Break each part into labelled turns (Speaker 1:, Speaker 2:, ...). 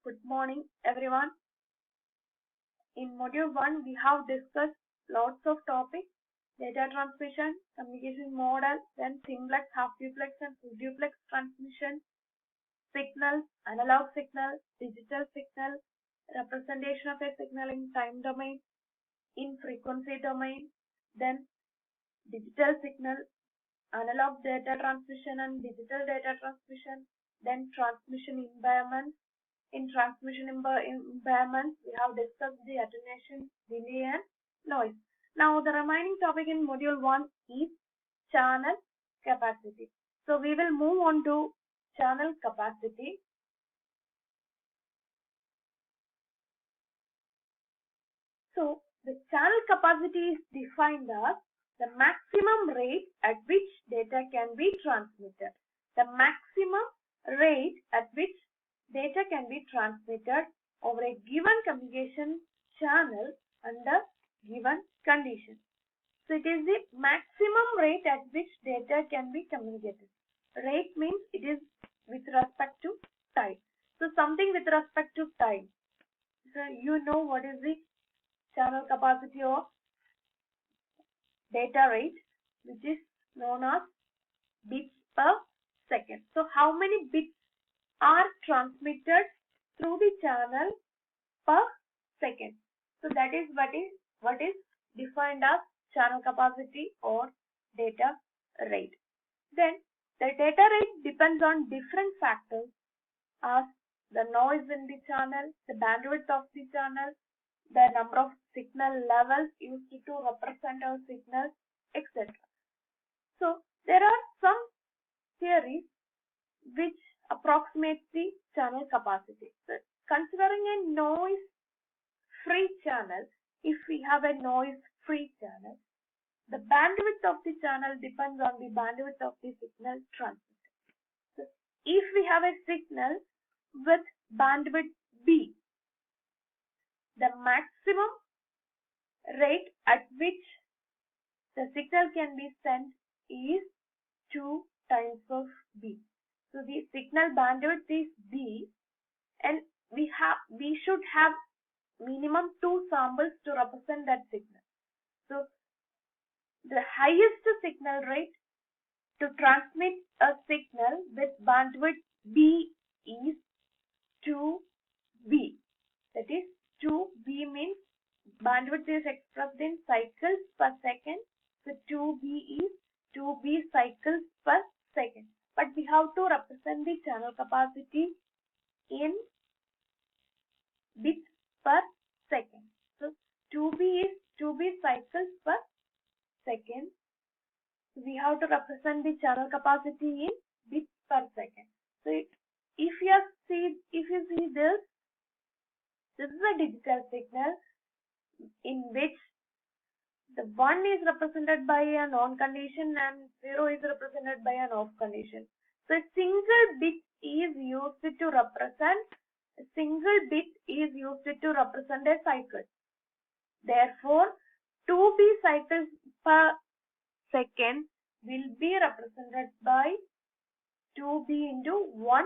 Speaker 1: Good morning, everyone. In module 1, we have discussed lots of topics: data transmission, communication model, then simplex, half duplex, and full duplex transmission, signal, analog signal, digital signal, representation of a signal in time domain, in frequency domain, then digital signal, analog data transmission and digital data transmission, then transmission impairment. In transmission impairments, we have discussed the attenuation, delay, and noise. Now, the remaining topic in module 1 is channel capacity. So, we will move on to channel capacity. So, the channel capacity is defined as the maximum rate at which data can be transmitted. The maximum rate at which data can be transmitted over a given communication channel under given conditions. So it is the maximum rate at which data can be communicated. Rate means it is with respect to time. So something with respect to time. So you know what is the channel capacity of data rate, which is known as bits per second. So how many bits are transmitted through the channel per second? So that is what is defined as channel capacity or data rate. Then the data rate depends on different factors as the noise in the channel, the bandwidth of the channel, the number of signal levels used to represent our signal, etc. So there are some theories which approximate the channel capacity. So considering a noise-free channel, if we have a noise-free channel, the bandwidth of the channel depends on the bandwidth of the signal transmitted. So if we have a signal with bandwidth B, the maximum rate at which the signal can be sent is 2 times of B. So the signal bandwidth is B, and we should have minimum 2 samples to represent that signal. So the highest signal rate to transmit a signal with bandwidth B is 2B. That is 2B means bandwidth is expressed in cycles per second. So 2B is 2B cycles per second. But we have to represent the channel capacity in bits per second. So 2B is 2B cycles per second. So we have to represent the channel capacity in bits per second. So if you see this is a digital signal in which the 1 is represented by an on condition and 0 is represented by an off condition. So a single bit is used to represent a cycle. Therefore, 2B cycles per second will be represented by 2B into 1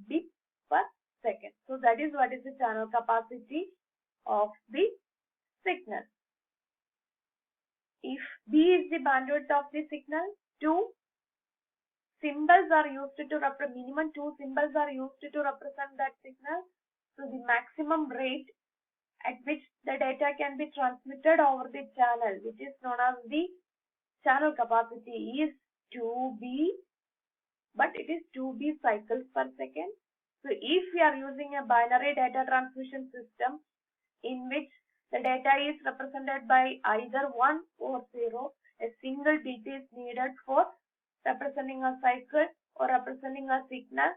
Speaker 1: bit per second. So that is what is the channel capacity of the signal. If B is the bandwidth of the signal, 2 symbols are used to represent, minimum 2 symbols are used to represent that signal. So the maximum rate at which the data can be transmitted over the channel, which is known as the channel capacity, is 2B, but it is 2B cycles per second. So if we are using a binary data transmission system in which the data is represented by either 1 or 0, a single bit is needed for representing a cycle or representing a signal.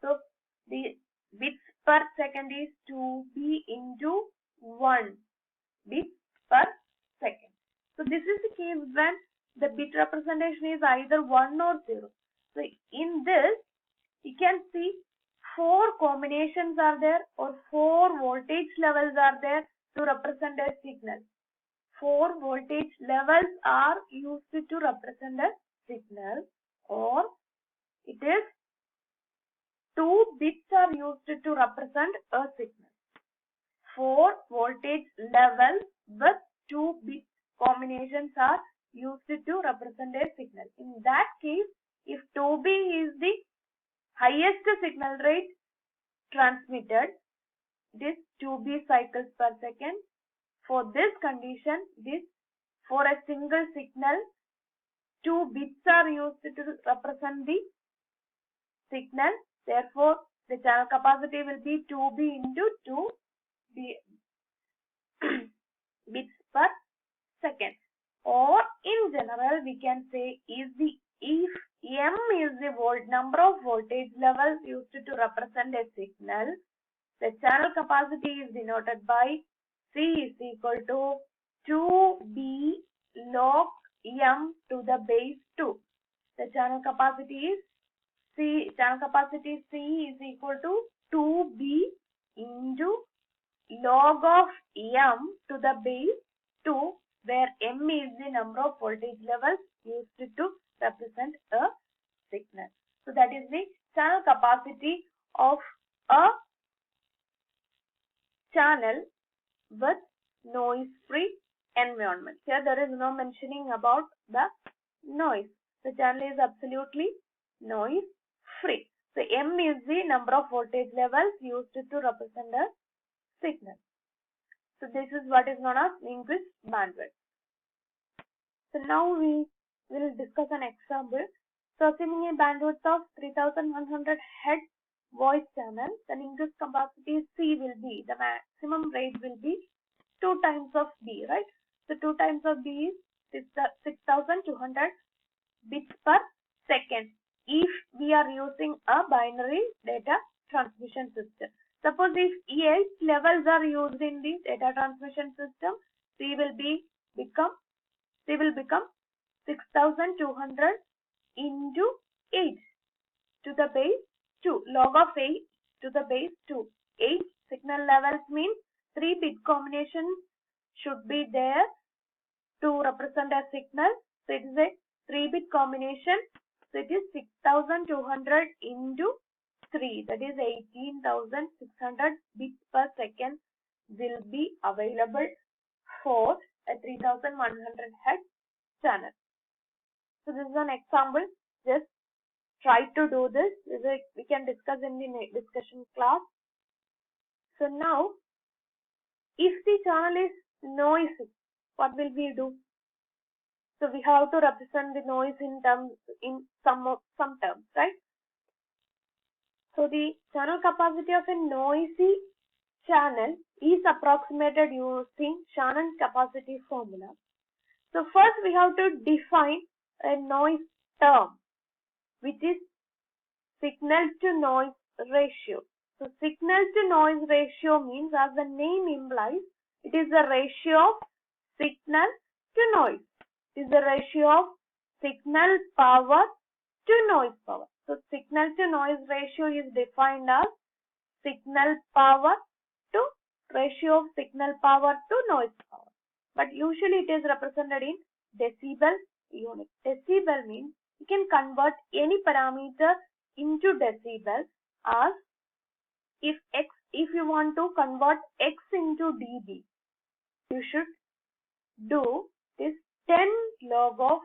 Speaker 1: So the bits per second is 2B into 1 bit per second. So this is the case when the bit representation is either 1 or 0. So in this, you can see 4 combinations are there or 4 voltage levels are there to represent a signal. 4 voltage levels are used to represent a signal, or it is 2 bits are used to represent a signal. 4 voltage levels with 2 bit combinations are used to represent a signal. In that case, if 2B is the highest signal rate transmitted, this 2B cycles per second. For this condition, for a single signal, 2 bits are used to represent the signal. Therefore, the channel capacity will be 2B into 2 bits per second. Or in general, we can say if M is the number of voltage levels used to represent a signal, the channel capacity is denoted by C is equal to 2B log M to the base 2. The channel capacity C is equal to 2B into log of M to the base 2, where M is the number of voltage levels used to represent a signal. So that is the channel capacity of a channel with noise-free environment. Here there is no mentioning about the noise. The channel is absolutely noise-free. So M is the number of voltage levels used to represent a signal. So this is what is known as Nyquist bandwidth. So now we will discuss an example. So assuming a bandwidth of 3100 Hz voice channel, the Nyquist capacity C will be, the maximum rate will be 2 times of B, right? So 2 times of B is 6200 bits per second if we are using a binary data transmission system. Suppose if 8 levels are used in the data transmission system, C will become 6200 into 8 to the base 2, log of 8 to the base 2. 8 signal levels means 3 bit combinations should be there to represent a signal. So it is a 3 bit combination. So it is 6200 into 3, that is 18,600 bits per second will be available for a 3100 Hz channel. So this is an example. Just try to do this. We can discuss in the discussion class. So now, if the channel is noisy, what will we do? So we have to represent the noise in some terms, right? So the channel capacity of a noisy channel is approximated using Shannon capacity formula. So first we have to define a noise term, which is signal to noise ratio. So signal to noise ratio means, as the name implies, it is the ratio of signal to noise. It is the ratio of signal power to noise power. So signal to noise ratio is defined as signal power to ratio of signal power to noise power. But usually it is represented in decibel unit. Decibel means you can convert any parameter into decibel, as if you want to convert X into dB, you should do this 10 log of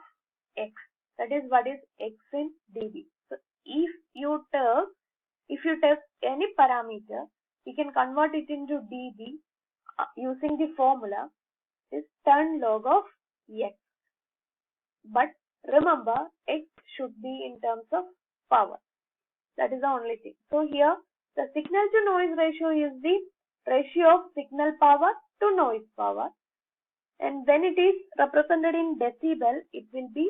Speaker 1: X. That is what is X in dB. So if you take any parameter, we can convert it into dB using the formula is 10 log of X. But remember, X should be in terms of power. That is the only thing. So here the signal to noise ratio is the ratio of signal power to noise power, and when it is represented in decibel, it will be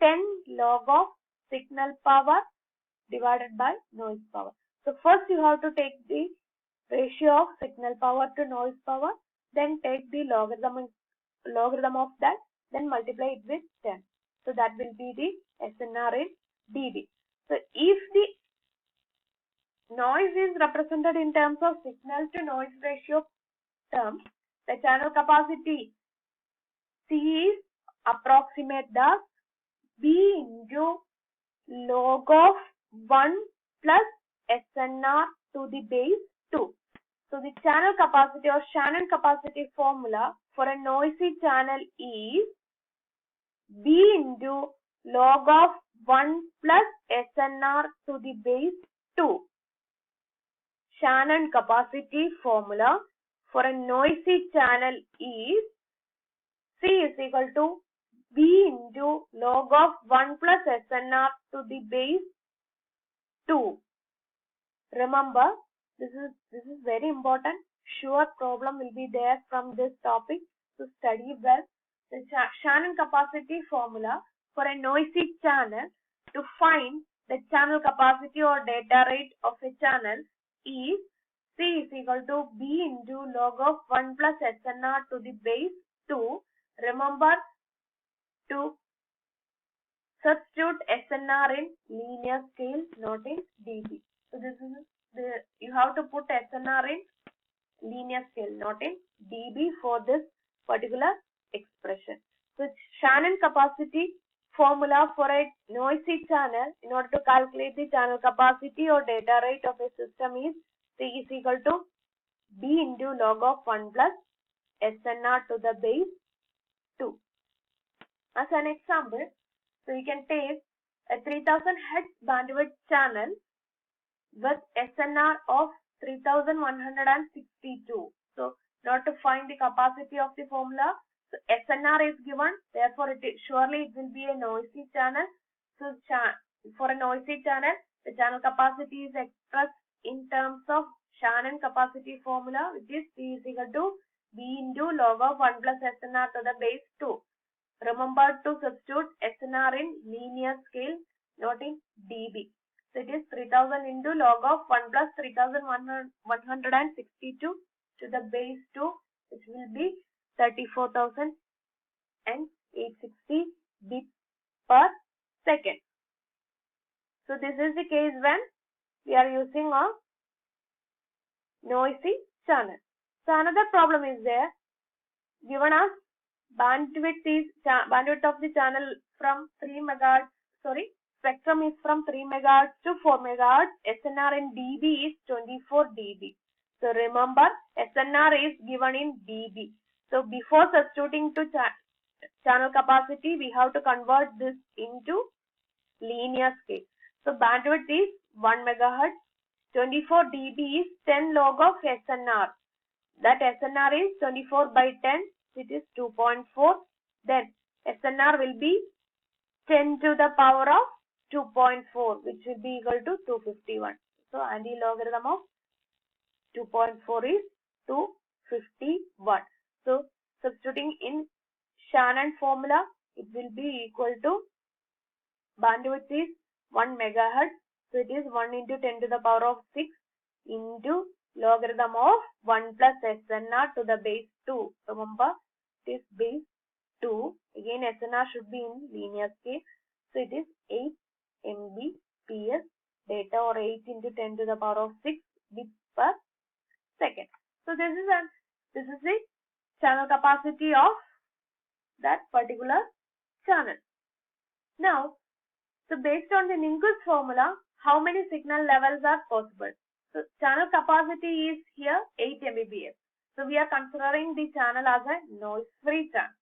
Speaker 1: 10 log of signal power divided by noise power. So first you have to take the ratio of signal power to noise power, then take the logarithm of that, then multiply it with 10. So that will be the SNR in dB. So if the noise is represented in terms of signal to noise ratio terms, the channel capacity C is approximate as B into log of 1 plus SNR to the base 2. So the channel capacity or Shannon capacity formula for a noisy channel is B into log of 1 plus SNR to the base 2. Shannon capacity formula for a noisy channel is C is equal to B into log of 1 plus SNR to the base 2. Remember, this is very important. Sure problem will be there from this topic. So study well. The Shannon capacity formula for a noisy channel to find the channel capacity or data rate of a channel is C is equal to B into log of 1 plus SNR to the base 2. Remember to substitute SNR in linear scale, not in dB. So this is you have to put SNR in linear scale, not in dB for this particular expression. So Shannon capacity formula for a noisy channel in order to calculate the channel capacity or data rate of a system is C is equal to B into log of 1 plus SNR to the base 2. As an example, so you can take a 3000 Hz bandwidth channel with SNR of 3162. So in order to find the capacity of the formula, so SNR is given, therefore surely it will be a noisy channel. So for a noisy channel, the channel capacity is expressed in terms of Shannon capacity formula, which is C is equal to B into log of 1 plus SNR to the base 2. Remember to substitute SNR in linear scale, not in dB. So it is 3000 into log of 1 plus 3162 to the base 2, which will be 34,860 bits per second. So this is the case when we are using a noisy channel. So another problem is there. Given us bandwidth of the channel from 3 megahertz, spectrum is from 3 megahertz to 4 megahertz. SNR in dB is 24 dB. So remember, SNR is given in dB. So before substituting to channel capacity, we have to convert this into linear scale. So bandwidth is 1 megahertz. 24 dB is 10 log of SNR. That SNR is 24 by 10, which is 2.4. Then SNR will be 10 to the power of 2.4, which will be equal to 251. So anti-logarithm of 2.4 is 251. So substituting in Shannon formula, it will be equal to bandwidth is 1 megahertz. So it is 1 into 10 to the power of 6 into logarithm of 1 plus SNR to the base 2. Remember, it is base 2. Again, SNR should be in linear scale. So it is 8 Mbps data, or 8 into 10 to the power of 6 bits per second. So this is the channel capacity of that particular channel. Now, so based on the Minkus formula, how many signal levels are possible? So channel capacity is here 8 Mbps. So we are considering the channel as a noise-free channel.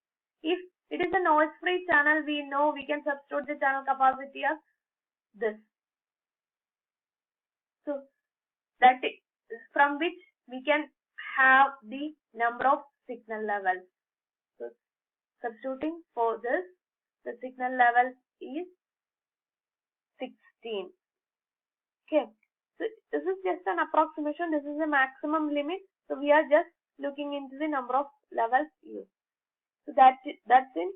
Speaker 1: If it is a noise-free channel, we know we can substitute the channel capacity as this. So that is from which we can have the number of signal levels. So substituting for this, the signal level is 16. Okay. So this is just an approximation. This is the maximum limit. So we are just looking into the number of levels used. So that's in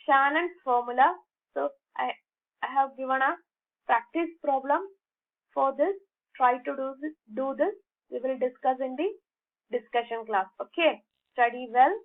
Speaker 1: Shannon's formula. So I have given a practice problem for this. Try to do this. We will discuss in the discussion class. Okay. Study well.